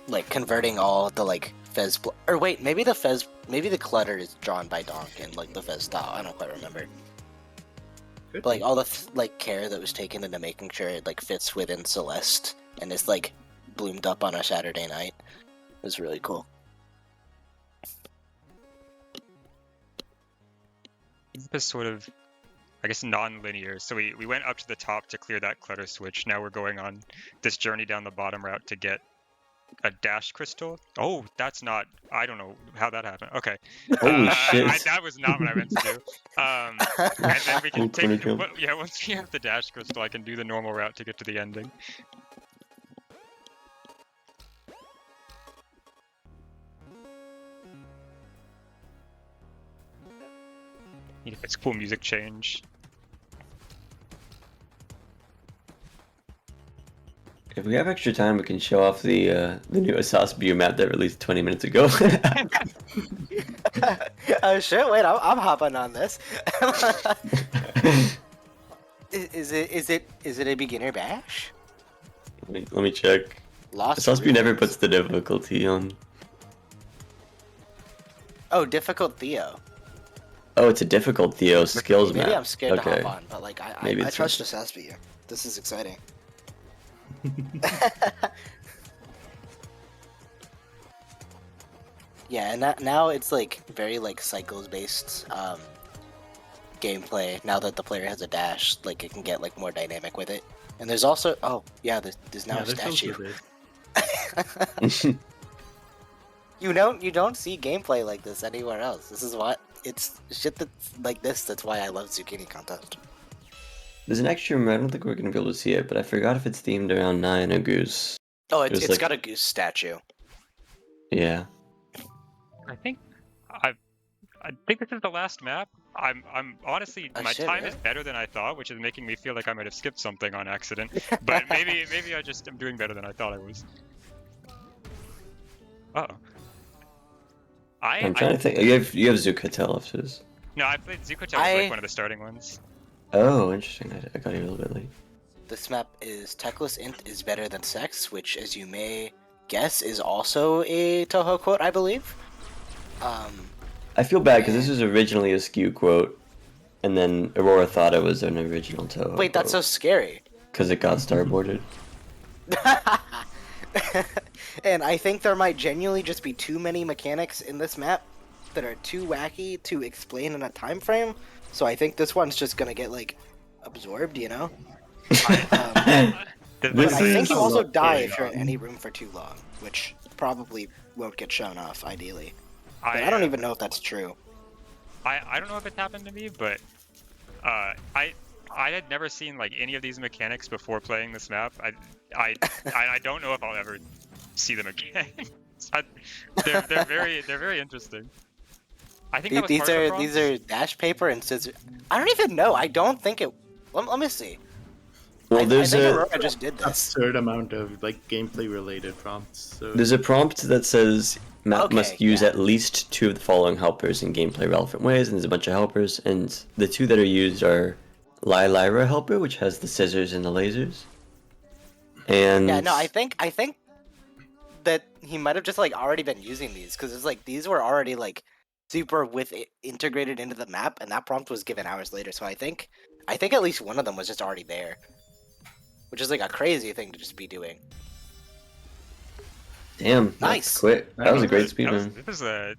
Like converting all the like Fez or wait, maybe the clutter is drawn by Donk and like the Fez style. I don't quite remember. But like all the like care that was taken into making sure it like fits within Celeste and is like bloomed up on a Saturday night was really cool. This sort of, I guess, non-linear. So we went up to the top to clear that clutter switch. Now we're going on this journey down the bottom route to get a dash crystal. Oh, that's not. I don't know how that happened. Okay. Holy shit. That was not what I meant to do. And then we can Corner take. jump. Yeah, once we have the dash crystal, I can do the normal route to get to the ending. It's cool music change. If we have extra time, we can show off the new Asas Beer map that released 20 minutes ago. Oh sure, wait, I'm hopping on this. Is it a beginner bash? Let me check. Lost Asas Beer never Ruins. puts the difficulty on. Oh, difficult Theo. Oh, it's a difficult Theo skills map. Maybe I'm scared Okay. to hop on, but like Maybe I it's trust Asaspi. This is exciting. Yeah, and now it's like very like cycles based gameplay. Now that the player has a dash, like it can get like more dynamic with it. And there's also there's now a there's also statue. this. You don't see gameplay like this anywhere else. This is what it's shit that's like this. That's why I love Zucchini content. There's an extra room. I don't think we're gonna be able to see it, but I forgot if it's themed around Nine or Goose. Oh, It was it's like- got a goose statue. Yeah. I think this is the last map. I'm honestly Oh, my shit, time really? is better than I thought, which is making me feel like I might have skipped something on accident. But maybe I just am doing better than I thought I was. Oh. I'm trying to think. You have Zucchini after this. No, I played Zucchini was like one of the starting ones. Oh, interesting. I got here a little bit late. This map is Techless Int is better than sex, which, as you may guess, is also a Touhoe quote, I believe. I feel bad because this was originally a skew quote, and then Aurora thought it was an original Touhoe. Wait, that's so scary. Because it got starboarded. And I think there might genuinely just be too many mechanics in this map that are too wacky to explain in a time frame. So I think this one's just gonna get like absorbed, you know. But This I think is you also a lot die going if you're in on. any room for too long, which probably won't get shown off ideally. But I I don't even know if that's true. I don't know if it's happened to me, but I had never seen like any of these mechanics before playing this map. I don't know if I'll ever see them again. They're very interesting. I think that was These part of the are prompts. dash paper and scissors. I don't even know. I don't think it. Let me see. Well, I there's think a Aurora just did this. Absurd amount of like gameplay related prompts. So there's a prompt that says map Okay, must use yeah. at least 2 of the following helpers in gameplay relevant ways, and there's a bunch of helpers, and the 2 that are used are Lyra helper, which has the scissors and the lasers, and Yeah, no, I think that he might have just like already been using these because it's like these were already like super integrated into the map, and that prompt was given hours later. So I think at least one of them was just already there, which is like a crazy thing to just be doing. damn, that's Nice. quick. That was a great That was- speedrun.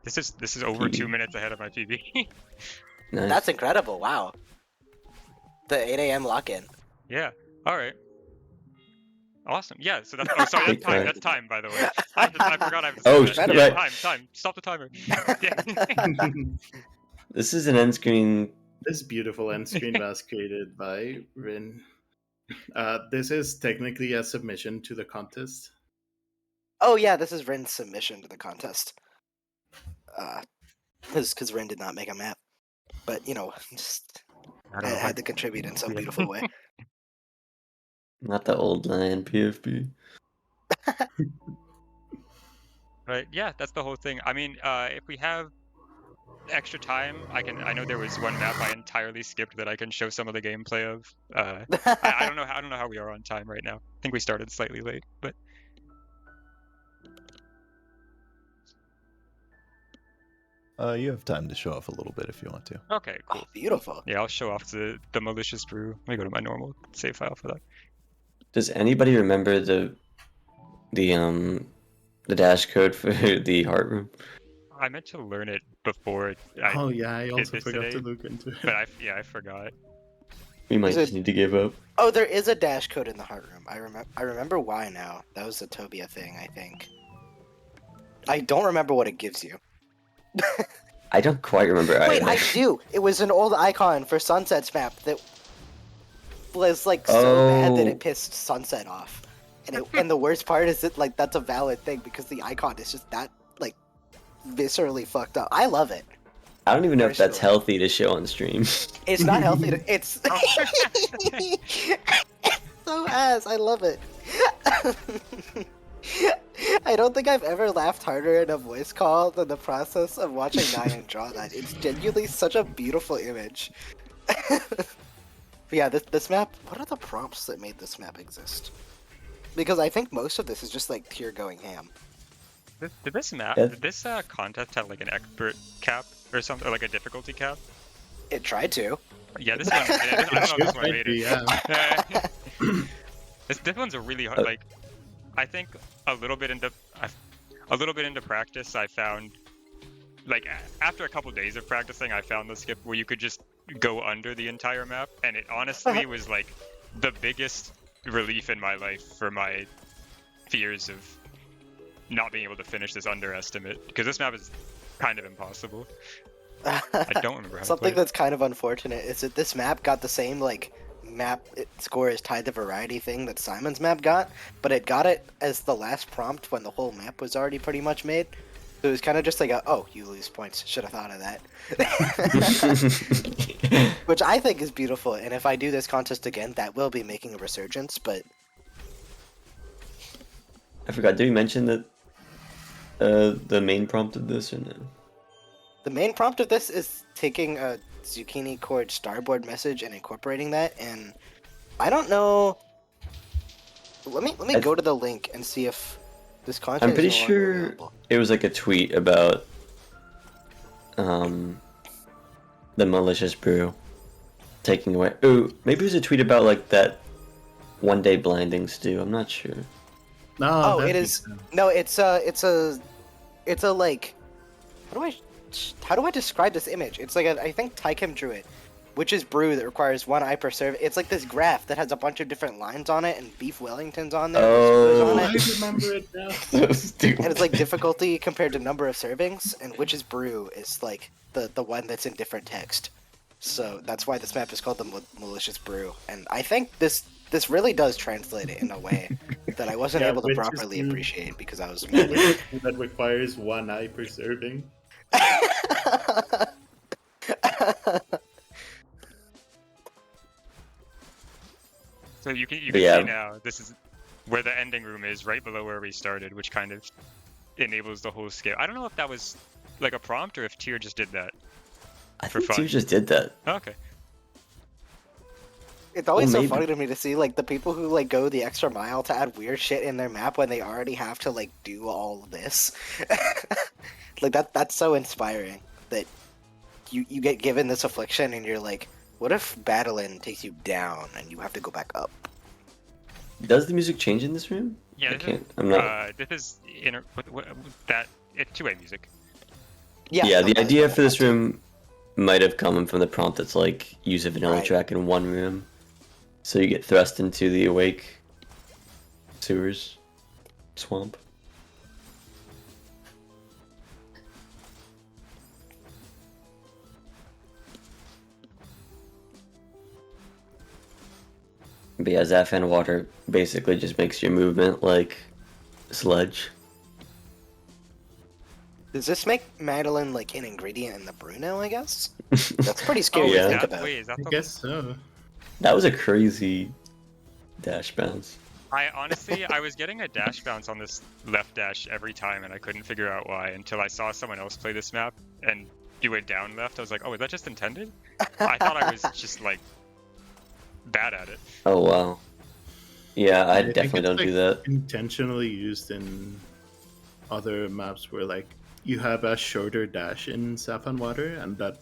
This is over 2 minutes ahead of my PB. Nice. That's incredible! Wow, the 8 a.m. lock-in. Yeah. All right. Awesome. Yeah. So that's sorry. That's time. That's time. By the way, I forgot I have to. Oh, say that. shit, Yeah, right. Time. Stop the timer. Yeah. This is an end screen. this beautiful end screen was created by Rin. This is technically a submission to the contest. Oh yeah, this is Ren's submission to the contest. Because Ren did not make a map, but just I don't know. had to contribute in some Yeah. beautiful way. Not the old line PFP. But yeah, that's the whole thing. I mean, if we have extra time, I know there was one map I entirely skipped that I can show some of the gameplay of. I don't know. I don't know how we are on time right now. I think we started slightly late, but You have time to show off a little bit if you want to. okay, cool. Oh, beautiful. Yeah, I'll show off the malicious brew. Let me go to my normal save file for that. Does anybody remember the dash code for the heart room? I meant to learn it before Oh yeah, I also this forgot today, to look into it. but I forgot. We might Is just it- need to give up. Oh, there is a dash code in the heart room. I remember why now. That was a Tobia thing, I think. I don't remember what it gives you. I don't quite remember Wait, either. I do. It was an old icon for Sunset's map that was like so bad that Oh. it pissed Sunset off. And the worst part is that like that's a valid thing because the icon is just that like viscerally fucked up. I love it. I don't even know if that's Personally. healthy to show on stream. It's not healthy. It's so ass. I love it. I don't think I've ever laughed harder in a voice call than the process of watching Nyan draw that. It's genuinely such a beautiful image. But yeah, this map. What are the prompts that made this map exist? Because I think most of this is just like Tier going ham. Did this map? Yeah. Did this contest have like an expert cap or something, or like a difficulty cap? It tried to. Yeah, this one. I don't know if this one made it. Yeah. This one's a really hard. Like, I think a little bit into practice, I found like after a couple days of practicing, I found the skip where you could just go under the entire map, and it honestly was like the biggest relief in my life for my fears of not being able to finish this underestimate, because this map is kind of impossible. I don't remember how to play Something it. that's kind of unfortunate is that this map got the same like map score as tied to variety thing that Simon's map got, but it got it as the last prompt when the whole map was already pretty much made. So it was kind of just like oh, you lose points. Should have thought of that. Which I think is beautiful, and if I do this contest again, that will be making a resurgence, but I forgot. Did we mention that the main prompt of this or no? the main prompt of this is taking a Zucchini chord starboard message and incorporating that, and I don't know. Let me go to the link and see if this content I'm pretty is no longer sure available. it was like a tweet about the malicious brew taking away. Oh, maybe it was a tweet about like that one day blinding stew. I'm not sure. No, Oh, that it makes is. sense. No, it's a like. How do I describe this image? It's like I think Tychem drew it, which is brew that requires 1 eye per serve. It's like this graph that has a bunch of different lines on it, and beef Wellingtons on there. Oh. On I it. remember it now. So stupid. And it's like difficulty compared to number of servings, and which is brew is like the one that's in different text. So that's why this map is called the malicious brew. And I think this really does translate it in a way that I wasn't Yeah, able to which is properly the- appreciate because I was. That requires 1 eye per serving. So you can Yeah. see now this is where the ending room is, right below where we started, which kind of enables the whole scale. I don't know if that was like a prompt or if Tier just did that. I for think fun. Two just did that. Okay. It's always Well, so maybe. funny to me to see like the people who like go the extra mile to add weird shit in their map when they already have to like do all of this. Like that's so inspiring that you get given this affliction and you're like, what if battling takes you down and you have to go back up? Does the music change in this room? Yeah, I this can't. is, I'm not. this is that it's two-way music. Yeah, no, the that's idea what I for this had to. room might have come from the prompt that's like use a vanilla Right. track in one room, so you get thrust into the awake sewers swamp. But yeah, Zafan water basically just makes your movement like sludge. Does this make Madeline like an ingredient in the brew now? I guess that's pretty scary Oh, to Yeah. think about. wait, is that I the... guess so. That was a crazy dash bounce. I honestly, I was getting a dash bounce on this left dash every time, and I couldn't figure out why until I saw someone else play this map and do it down left. I was like, oh, is that just intended? I thought I was just like bad at it. Oh wow. Yeah, I think definitely it's, don't do that. Intentionally used in other maps where like you have a shorter dash in Saffron Water, and that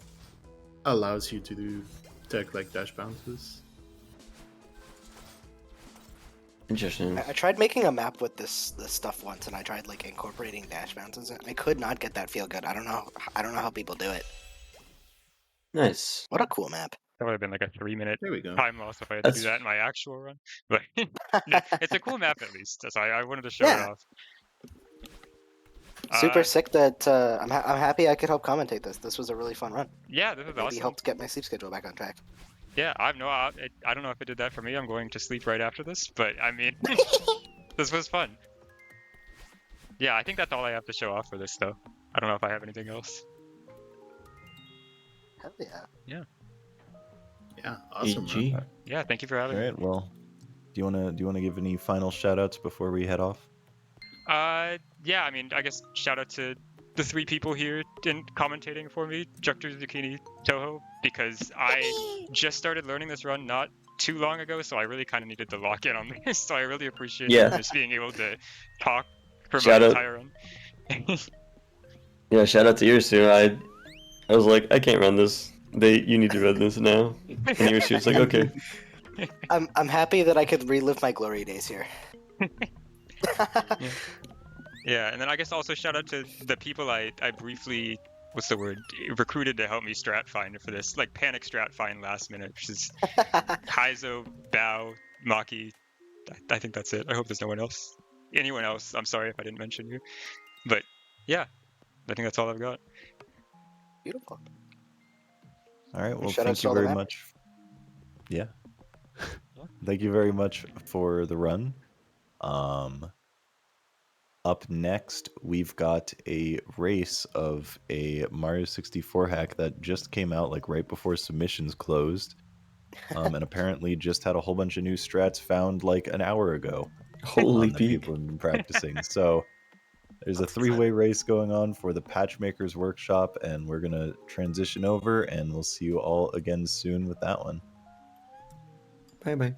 allows you to do tech like dash bounces. Interesting. I tried making a map with this stuff once, and I tried like incorporating dash bounces. I could not get that feel good. I don't know how people do it. Nice. What a cool map. That would have been like a 3-minute There we go. time loss if I had to do That's- that in my actual run. But it's a cool map at least. So I wanted to show Yeah. it off. Super sick that I'm happy I could help commentate this. This was a really fun run. Yeah, this is Maybe awesome. helped get my sleep schedule back on track. Yeah, I don't know if it did that for me. I'm going to sleep right after this, but I mean, this was fun. Yeah, I think that's all I have to show off for this, though. I don't know if I have anything else. Hell yeah. Yeah, awesome. GG. Man. Yeah, thank you for All having me. right. Well, do you wanna give any final shout outs before we head off? Yeah, I mean, I guess shout out to the 3 people here in commentating for me, Juckler, Zucchini, Touhoe, because I just started learning this run not too long ago, so I really kind of needed to lock in on this. So I really appreciate just being able to talk for Shout my out. entire run. Yeah, shout out to Irisu. I was like, I can't run this. You need to run this now. And Irisu was like, okay. I'm happy that I could relive my glory days here. Yeah, and then I guess also shout out to the people I briefly, recruited to help me strat find for this, like panic strat find last minute, which is Kaizo, Bao, Maki. I think that's it. I hope there's no one else. Anyone else, I'm sorry if I didn't mention you. But yeah, I think that's all I've got. Beautiful. All right. Well, Shout outs thank to you all the very map- much. Yeah. Thank you very much for the run. Up next, we've got a race of a Mario 64 hack that just came out like right before submissions closed, and apparently just had a whole bunch of new strats found like an hour ago. Holy That peak. people have been practicing. So there's a 3-way race going on for the Patchmakers Workshop, and we're gonna transition over, and we'll see you all again soon with that one. Bye bye.